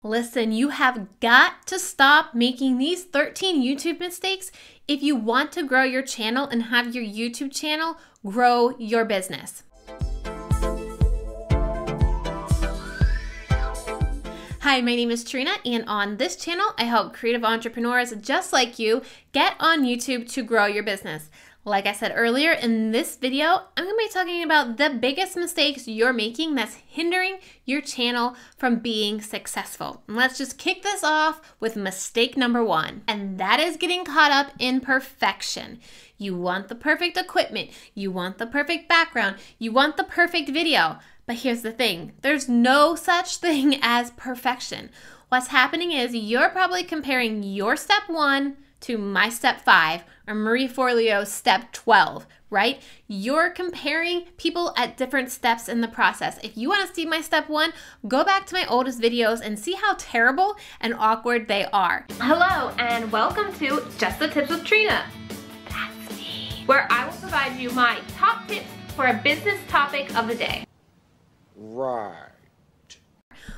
Listen, you have got to stop making these 13 YouTube mistakes if you want to grow your channel and have your YouTube channel grow your business. Hi, my name is Trina, and on this channel, I help creative entrepreneurs just like you get on YouTube to grow your business. Like I said earlier, in this video, I'm going to be talking about the biggest mistakes you're making that's hindering your channel from being successful. And let's just kick this off with mistake number one, and that is getting caught up in perfection. You want the perfect equipment, you want the perfect background, you want the perfect video. But here's the thing, there's no such thing as perfection. What's happening is you're probably comparing your step 1 to my step 5 or Marie Forleo's step 12, right? You're comparing people at different steps in the process. If you want to see my step 1, go back to my oldest videos and see how terrible and awkward they are. Hello and welcome to Just the Tips with Trina. That's me. Where I will provide you my top tips for a business topic of the day. Right.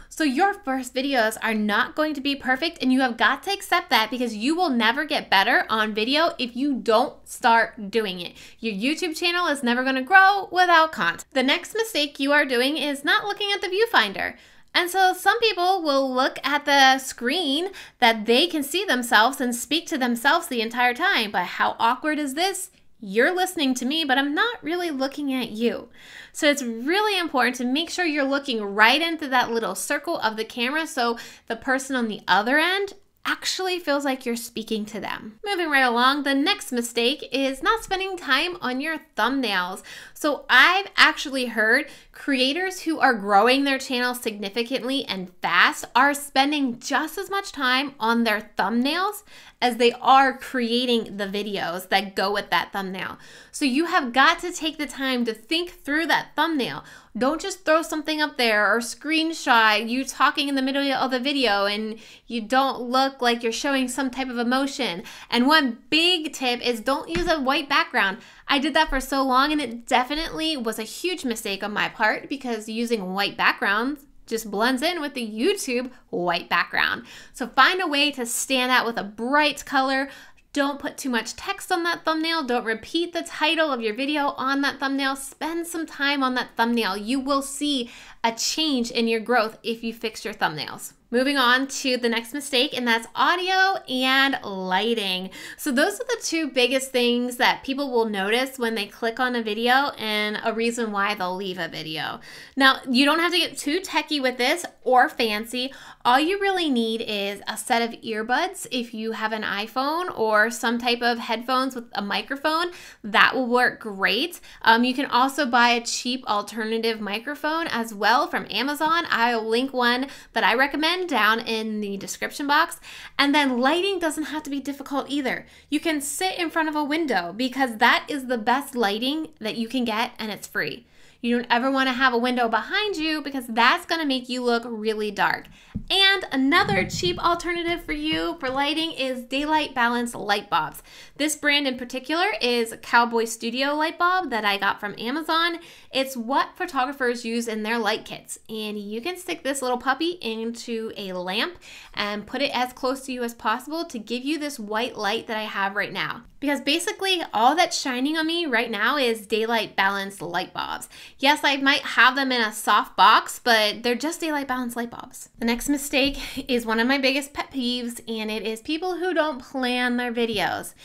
So your first videos are not going to be perfect, and you have got to accept that because you will never get better on video if you don't start doing it. Your YouTube channel is never going to grow without content. The next mistake you are doing is not looking at the viewfinder. And so some people will look at the screen that they can see themselves and speak to themselves the entire time. But how awkward is this? You're listening to me, but I'm not really looking at you. So it's really important to make sure you're looking right into that little circle of the camera so the person on the other end actually feels like you're speaking to them. Moving right along, the next mistake is not spending time on your thumbnails. So I've actually heard creators who are growing their channel significantly and fast are spending just as much time on their thumbnails as they are creating the videos that go with that thumbnail. So you have got to take the time to think through that thumbnail. Don't just throw something up there or screenshot you talking in the middle of the video and you don't look like you're showing some type of emotion. And one big tip is don't use a white background. I did that for so long and it definitely was a huge mistake on my part because using white backgrounds just blends in with the YouTube white background. So find a way to stand out with a bright color. Don't put too much text on that thumbnail. Don't repeat the title of your video on that thumbnail. Spend some time on that thumbnail. You will see a change in your growth if you fix your thumbnails. Moving on to the next mistake, and that's audio and lighting. So those are the two biggest things that people will notice when they click on a video and a reason why they'll leave a video. Now, you don't have to get too techie with this or fancy. All you really need is a set of earbuds if you have an iPhone or some type of headphones with a microphone. That will work great. You can also buy a cheap alternative microphone as well from Amazon. I'll link one that I recommend down in the description box. And then lighting doesn't have to be difficult either. You can sit in front of a window because that is the best lighting that you can get and it's free. You don't ever want to have a window behind you because that's going to make you look really dark. And another cheap alternative for you for lighting is daylight balanced light bulbs. This brand in particular is Cowboy Studio light bulb that I got from Amazon. It's what photographers use in their light kits. And you can stick this little puppy into a lamp and put it as close to you as possible to give you this white light that I have right now. Because basically all that's shining on me right now is daylight balanced light bulbs. Yes, I might have them in a soft box, but they're just daylight balanced light bulbs. The next mistake is one of my biggest pet peeves, and it is people who don't plan their videos.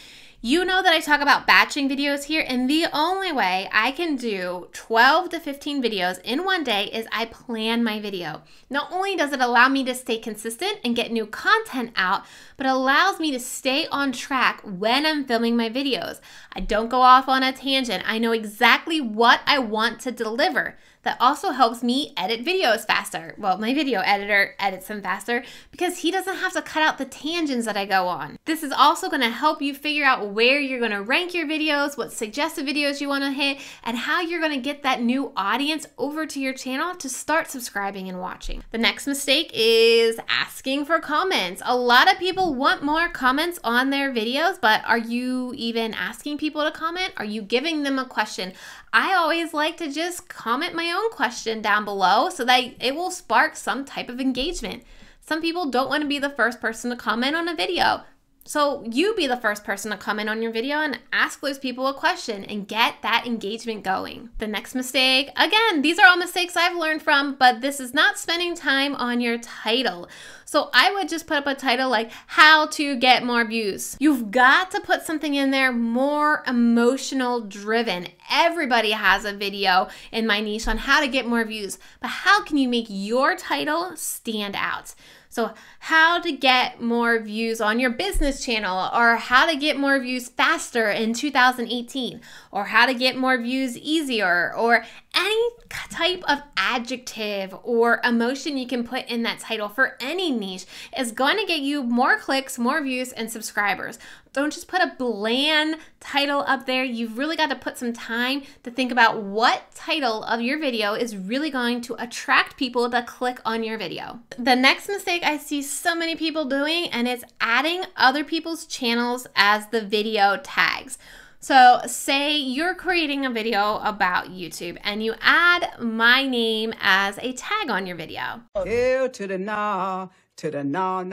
You know that I talk about batching videos here, and the only way I can do 12 to 15 videos in one day is I plan my video. Not only does it allow me to stay consistent and get new content out, but it allows me to stay on track when I'm filming my videos. I don't go off on a tangent. I know exactly what I want to deliver. That also helps me edit videos faster. Well, my video editor edits them faster because he doesn't have to cut out the tangents that I go on. This is also going to help you figure out where you're going to rank your videos, what suggested videos you want to hit, and how you're going to get that new audience over to your channel to start subscribing and watching. The next mistake is asking for comments. A lot of people want more comments on their videos, but are you even asking people to comment? Are you giving them a question? I always like to just comment my own question down below so that it will spark some type of engagement. Some people don't want to be the first person to comment on a video. So you be the first person to comment on your video and ask those people a question and get that engagement going. The next mistake, again, these are all mistakes I've learned from, but this is not spending time on your title. So I would just put up a title like how to get more views. You've got to put something in there more emotional driven. Everybody has a video in my niche on how to get more views, but how can you make your title stand out? So how to get more views on your business channel, or how to get more views faster in 2018, or how to get more views easier, or any type of adjective or emotion you can put in that title for any niche is going to get you more clicks, more views, and subscribers. Don't just put a bland title up there. You've really got to put some time to think about what title of your video is really going to attract people to click on your video. The next mistake I see so many people doing, and it's adding other people's channels as the video tags. So say you're creating a video about YouTube and you add my name as a tag on your video. Ew to the nah. To the no.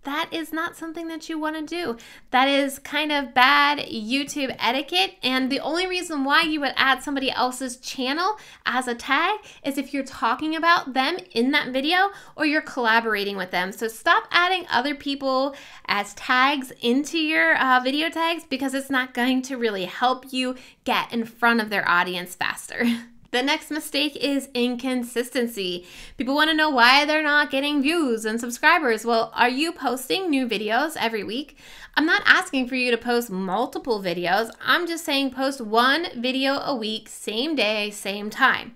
That is not something that you want to do. That is kind of bad YouTube etiquette, and the only reason why you would add somebody else's channel as a tag is if you're talking about them in that video or you're collaborating with them. So stop adding other people as tags into your video tags, because it's not going to really help you get in front of their audience faster. The next mistake is inconsistency. People want to know why they're not getting views and subscribers. Well, are you posting new videos every week? I'm not asking for you to post multiple videos. I'm just saying post one video a week, same day, same time.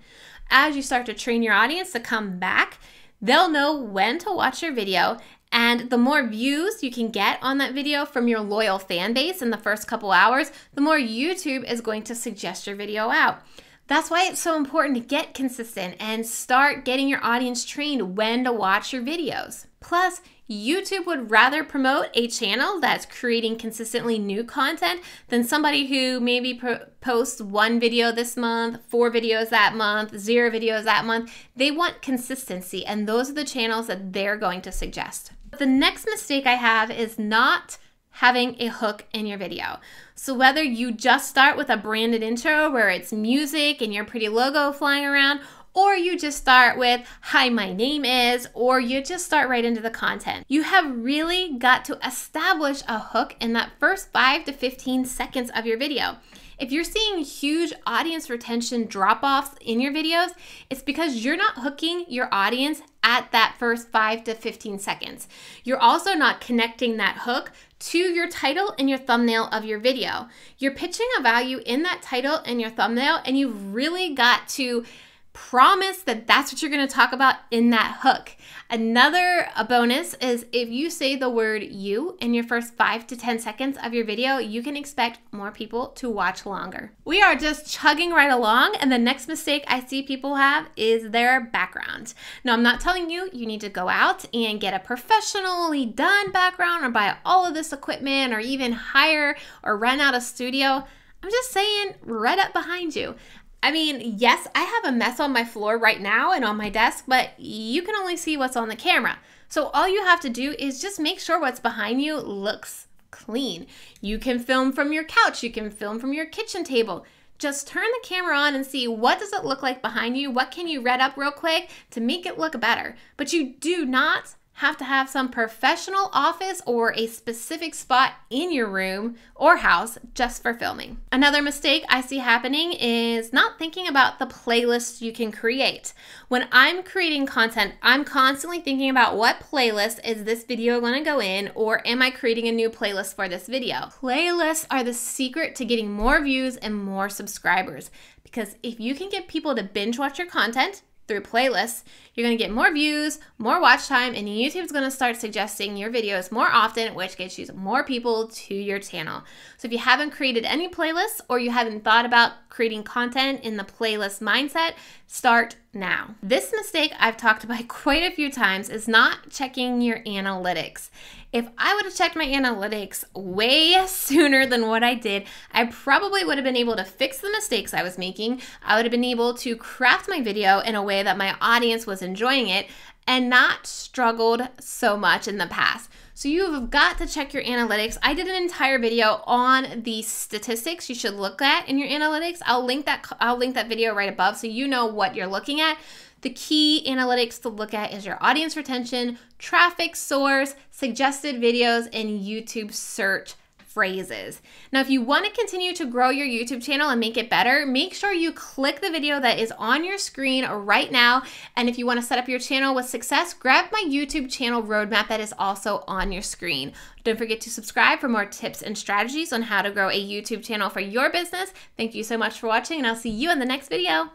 As you start to train your audience to come back, they'll know when to watch your video. And the more views you can get on that video from your loyal fan base in the first couple hours, the more YouTube is going to suggest your video out. That's why it's so important to get consistent and start getting your audience trained when to watch your videos. Plus, YouTube would rather promote a channel that's creating consistently new content than somebody who maybe posts one video this month, 4 videos that month, 0 videos that month. They want consistency, and those are the channels that they're going to suggest. The next mistake I have is not having a hook in your video. So whether you just start with a branded intro where it's music and your pretty logo flying around, or you just start with, hi, my name is, or you just start right into the content, you have really got to establish a hook in that first 5 to 15 seconds of your video. If you're seeing huge audience retention drop-offs in your videos, it's because you're not hooking your audience at that first 5 to 15 seconds. You're also not connecting that hook to your title and your thumbnail of your video. You're pitching a value in that title and your thumbnail, and you've really got to promise that that's what you're going to talk about in that hook. Another bonus is if you say the word you in your first 5 to 10 seconds of your video, you can expect more people to watch longer. We are just chugging right along, and the next mistake I see people have is their background. Now, I'm not telling you you need to go out and get a professionally done background or buy all of this equipment or even hire or rent out a studio. I'm just saying, right up behind you. I mean, yes, I have a mess on my floor right now and on my desk, but you can only see what's on the camera. So all you have to do is just make sure what's behind you looks clean. You can film from your couch, you can film from your kitchen table. Just turn the camera on and see what does it look like behind you, what can you red up real quick to make it look better. But you do not have to have some professional office or a specific spot in your room or house just for filming. Another mistake I see happening is not thinking about the playlists you can create. When I'm creating content, I'm constantly thinking about what playlist is this video going to go in, or am I creating a new playlist for this video? Playlists are the secret to getting more views and more subscribers, because if you can get people to binge watch your content through playlists, you're going to get more views, more watch time, and YouTube's going to start suggesting your videos more often, which gets you more people to your channel. So if you haven't created any playlists or you haven't thought about creating content in the playlist mindset, start now. This mistake I've talked about quite a few times is not checking your analytics. If I would have checked my analytics way sooner than what I did, I probably would have been able to fix the mistakes I was making. I would have been able to craft my video in a way that my audience was enjoying it, and not struggled so much in the past. So you have got to check your analytics. I did an entire video on the statistics you should look at in your analytics. I'll link that video right above so you know what you're looking at. The key analytics to look at is your audience retention, traffic source, suggested videos, and YouTube search phrases. Now, if you want to continue to grow your YouTube channel and make it better, make sure you click the video that is on your screen right now. And if you want to set up your channel with success, grab my YouTube channel roadmap that is also on your screen. Don't forget to subscribe for more tips and strategies on how to grow a YouTube channel for your business. Thank you so much for watching, and I'll see you in the next video.